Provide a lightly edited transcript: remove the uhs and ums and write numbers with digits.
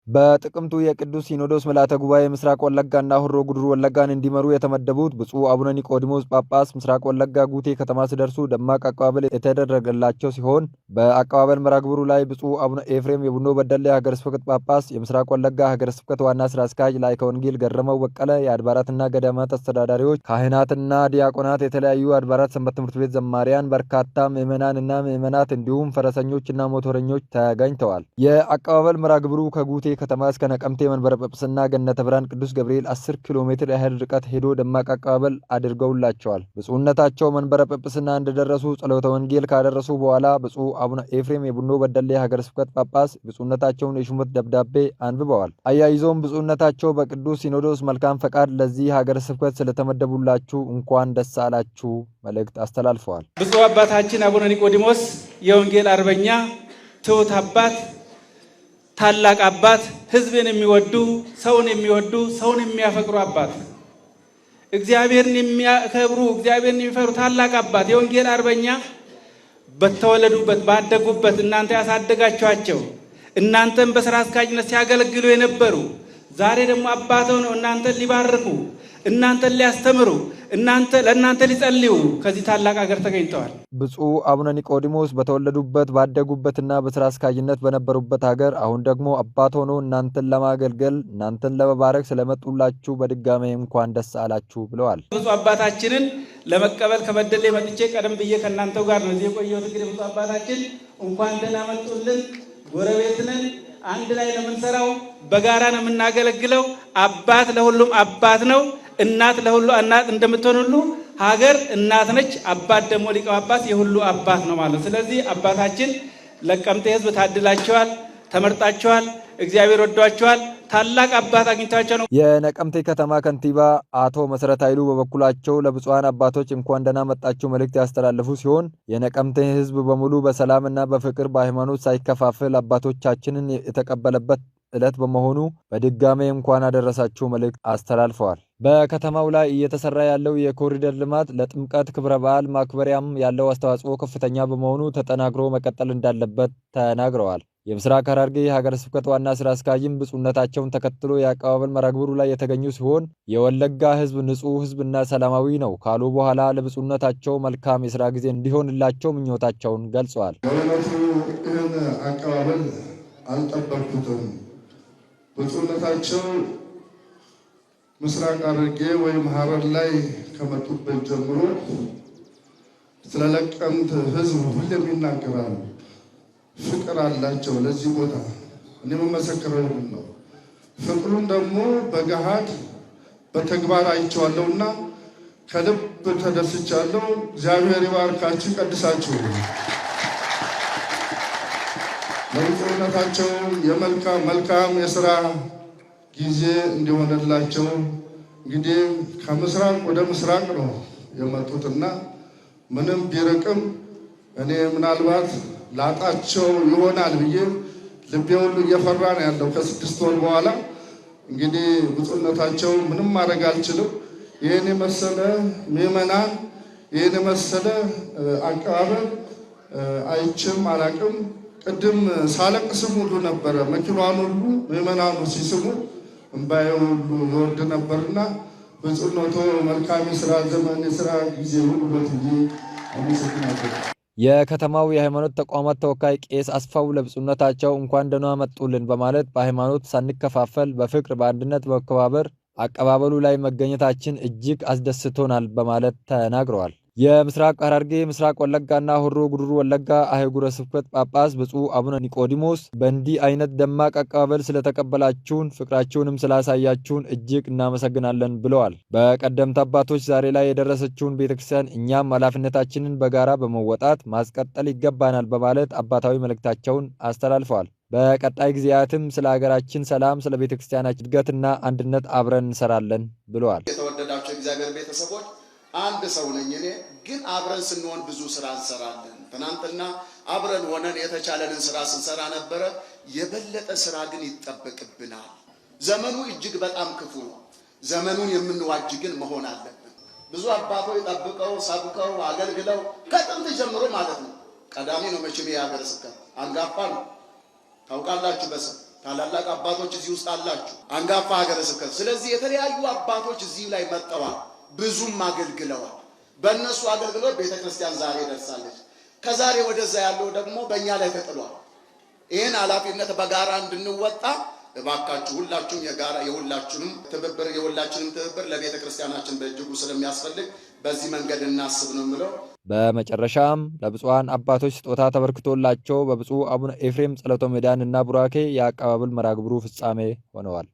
በጥቅምቱ የቅዱስ ሲኖዶስ ምልዓተ ጉባኤ ምስራቅ ወለጋና ሆሮ ጉዱሩ ወለጋን እንዲመሩ የተመደቡት ብፁዕ አቡነ ኒቆዲሞስ ጳጳስ ምስራቅ ወለጋ ጉቴ ከተማ ሲደርሱ ደማቅ አቀባበል የተደረገላቸው ሲሆን በአቀባበል መርሃ ግብሩ ላይ ብፁዕ አቡነ ኤፍሬም የቡኖ በደሌ ሀገረ ስብከት ጳጳስ፣ የምስራቅ ወለጋ ሀገረ ስብከት ዋና ስራ አስኪያጅ ላይከ ወንጌል ገረመው በቀለ፣ የአድባራትና ገዳማት አስተዳዳሪዎች፣ ካህናትና ዲያቆናት፣ የተለያዩ አድባራት ሰንበት ትምህርት ቤት ዘማሪያን፣ በርካታ ምዕመናንና ምዕመናት እንዲሁም ፈረሰኞችና ሞተረኞች ተገኝተዋል። የአቀባበል መርሃ ግብሩ ከጉቴ ከተማ እስከ ነቀምቴ መንበረ ጵጵስና ገነተ ብርሃን ቅዱስ ገብርኤል 10 ኪሎ ሜትር ያህል ርቀት ሄዶ ደማቅ አቀባበል አድርገውላቸዋል። ብፁዕነታቸው መንበረ ጵጵስና እንደደረሱ ጸሎተ ወንጌል ካደረሱ በኋላ ብፁዕ አቡነ ኤፍሬም የቡኖ በደሌ ሀገረ ስብከት ጳጳስ ብፁዕነታቸውን የሹመት ደብዳቤ አንብበዋል። አያይዘውም ብፁዕነታቸው በቅዱስ ሲኖዶስ መልካም ፈቃድ ለዚህ ሀገረ ስብከት ስለተመደቡላችሁ እንኳን ደስ አላችሁ መልእክት አስተላልፈዋል። ብፁዕ አባታችን አቡነ ኒቆዲሞስ የወንጌል አርበኛ ትሑት አባት፣ ታላቅ አባት፣ ሕዝብን የሚወዱ ሰውን የሚያፈቅሩ አባት፣ እግዚአብሔርን የሚያከብሩ እግዚአብሔርን የሚፈሩ ታላቅ አባት፣ የወንጌል አርበኛ በተወለዱበት ባደጉበት እናንተ ያሳደጋችኋቸው እናንተን በስራ አስኪያጅነት ሲያገለግሉ የነበሩ ዛሬ ደግሞ አባት ሆነው እናንተን ሊባርኩ እናንተን ሊያስተምሩ ለእናንተ ሊጸልዩ ከዚህ ታላቅ ሀገር ተገኝተዋል። ብፁዕ አቡነ ኒቆዲሞስ በተወለዱበት ባደጉበትና በስራ አስኪያጅነት በነበሩበት ሀገር አሁን ደግሞ አባት ሆኖ እናንተን ለማገልገል እናንተን ለመባረክ ስለመጡላችሁ በድጋሜ እንኳን ደስ አላችሁ ብለዋል። ብፁዕ አባታችንን ለመቀበል ከበደሌ መጥቼ ቀደም ብዬ ከእናንተው ጋር ነው እዚህ የቆየሁት። እንግዲህ ብፁዕ አባታችን እንኳን ደህና መጡልን። ጎረቤት ነን፣ አንድ ላይ ነው የምንሰራው፣ በጋራ ነው የምናገለግለው። አባት ለሁሉም አባት ነው። እናት ለሁሉ እናት እንደምትሆን ሁሉ ሀገር እናት ነች። አባት ደግሞ ሊቀ ጳጳስ የሁሉ አባት ነው ማለት። ስለዚህ አባታችን ለቀምቴ ሕዝብ ታድላቸዋል፣ ተመርጣቸዋል፣ እግዚአብሔር ወዷቸዋል። ታላቅ አባት አግኝታቸው ነው። የነቀምቴ ከተማ ከንቲባ አቶ መሰረት ኃይሉ በበኩላቸው ለብፁዓን አባቶች እንኳን ደህና መጣችሁ መልእክት ያስተላለፉ ሲሆን የነቀምቴ ሕዝብ በሙሉ በሰላምና በፍቅር በሃይማኖት ሳይከፋፈል አባቶቻችንን የተቀበለበት ዕለት በመሆኑ በድጋሜ እንኳን አደረሳችሁ መልእክት አስተላልፈዋል። በከተማው ላይ እየተሰራ ያለው የኮሪደር ልማት ለጥምቀት ክብረ በዓል ማክበሪያም ያለው አስተዋጽኦ ከፍተኛ በመሆኑ ተጠናክሮ መቀጠል እንዳለበት ተናግረዋል። የምስራቅ ሐረርጌ ሀገረ ስብከት ዋና ስራ አስኪያጅም ብፁዕነታቸውን ተከትሎ የአቀባበል መርሃ ግብሩ ላይ የተገኙ ሲሆን የወለጋ ሕዝብ ንጹህ ሕዝብና ሰላማዊ ነው ካሉ በኋላ ለብፁዕነታቸው መልካም የስራ ጊዜ እንዲሆንላቸው ምኞታቸውን ገልጸዋል። በእውነቱ ይህን አቀባበል አልጠበቅኩትም። ብፁዕነታቸው ምስራቅ ሐረርጌ ወይም ሐረር ላይ ከመጡበት ጀምሮ ስለ ለቀምት ሕዝብ ሁሌም ይናገራሉ። ፍቅር አላቸው ለዚህ ቦታ። እኔ የምመሰክረው ነው። ፍቅሩን ደግሞ በገሃድ በተግባር አይቼዋለሁና ከልብ ተደስቻለሁ። እግዚአብሔር ይባርካችሁ ይቀድሳችሁ። ለብፁዕነታቸው መልካም የሥራ ጊዜ እንዲሆንላቸው እንግዲህ ከምስራቅ ወደ ምስራቅ ነው የመጡትና ምንም ቢርቅም እኔ ምናልባት ላጣቸው ይሆናል ብዬ ልቤ ሁሉ እየፈራ ነው ያለው። ከ6 ወር በኋላ እንግዲህ ብፁዕነታቸው ምንም ማድረግ አልችልም። ይህን የመሰለ ምዕመናን ይህን የመሰለ አቀባበል አይችም አላቅም። ቅድም ሳለቅስም ሁሉ ነበረ። መኪናዋን ሁሉ ምዕመናኑ ሲስሙ እምባዬ ሁሉ ይወርድ ነበርና ብፁዕነቶ መልካም የሥራ ዘመን የሥራ ጊዜ ሁሉ በትዬ አመሰግናለሁ። የከተማው የሃይማኖት ተቋማት ተወካይ ቄስ አስፋው ለብፁዕነታቸው እንኳን ደህና መጡልን በማለት በሃይማኖት ሳንከፋፈል በፍቅር በአንድነት በመከባበር አቀባበሉ ላይ መገኘታችን እጅግ አስደስቶናል በማለት ተናግረዋል። የምስራቅ ሐረርጌ ምስራቅ ወለጋና ሆሮ ጉዱሩ ወለጋ አህጉረ ስብከት ጳጳስ ብፁዕ አቡነ ኒቆዲሞስ በእንዲህ አይነት ደማቅ አቀባበል ስለተቀበላችሁን ፍቅራችሁንም ስላሳያችሁን እጅግ እናመሰግናለን ብለዋል። በቀደምት አባቶች ዛሬ ላይ የደረሰችውን ቤተክርስቲያን እኛም ኃላፊነታችንን በጋራ በመወጣት ማስቀጠል ይገባናል በማለት አባታዊ መልእክታቸውን አስተላልፈዋል። በቀጣይ ጊዜያትም ስለ ሀገራችን ሰላም፣ ስለ ቤተክርስቲያናችን እድገትና አንድነት አብረን እንሰራለን ብለዋል። የተወደዳቸው እግዚአብሔር ቤተሰቦች አንድ ሰው ነኝ እኔ፣ ግን አብረን ስንሆን ብዙ ስራ እንሰራለን። ትናንትና አብረን ሆነን የተቻለንን ስራ ስንሰራ ነበረ። የበለጠ ስራ ግን ይጠበቅብናል። ዘመኑ እጅግ በጣም ክፉ ነው። ዘመኑን የምንዋጅ ግን መሆን አለብን። ብዙ አባቶች ጠብቀው ሰብከው አገልግለው ከጥንት ጀምሮ ማለት ነው። ቀዳሚ ነው መቼም የሀገረ ስብከት አንጋፋ ነው። ታውቃላችሁ፣ ታላላቅ አባቶች እዚህ ውስጥ አላችሁ፣ አንጋፋ ሀገረ ስብከት። ስለዚህ የተለያዩ አባቶች እዚህ ላይ መጥተዋል፣ ብዙም አገልግለዋል። በእነሱ አገልግሎት ቤተክርስቲያን ዛሬ ደርሳለች። ከዛሬ ወደዛ ያለው ደግሞ በእኛ ላይ ተጥሏል። ይህን ኃላፊነት በጋራ እንድንወጣ እባካችሁ ሁላችሁም የጋራ የሁላችንም ትብብር ለቤተ ክርስቲያናችን በእጅጉ ስለሚያስፈልግ በዚህ መንገድ እናስብ ነው የምለው። በመጨረሻም ለብፁዓን አባቶች ስጦታ ተበርክቶላቸው በብፁዕ አቡነ ኤፍሬም ጸሎተ ምዕዳን እና ቡራኬ የአቀባበል መርሃ ግብሩ ፍጻሜ ሆነዋል።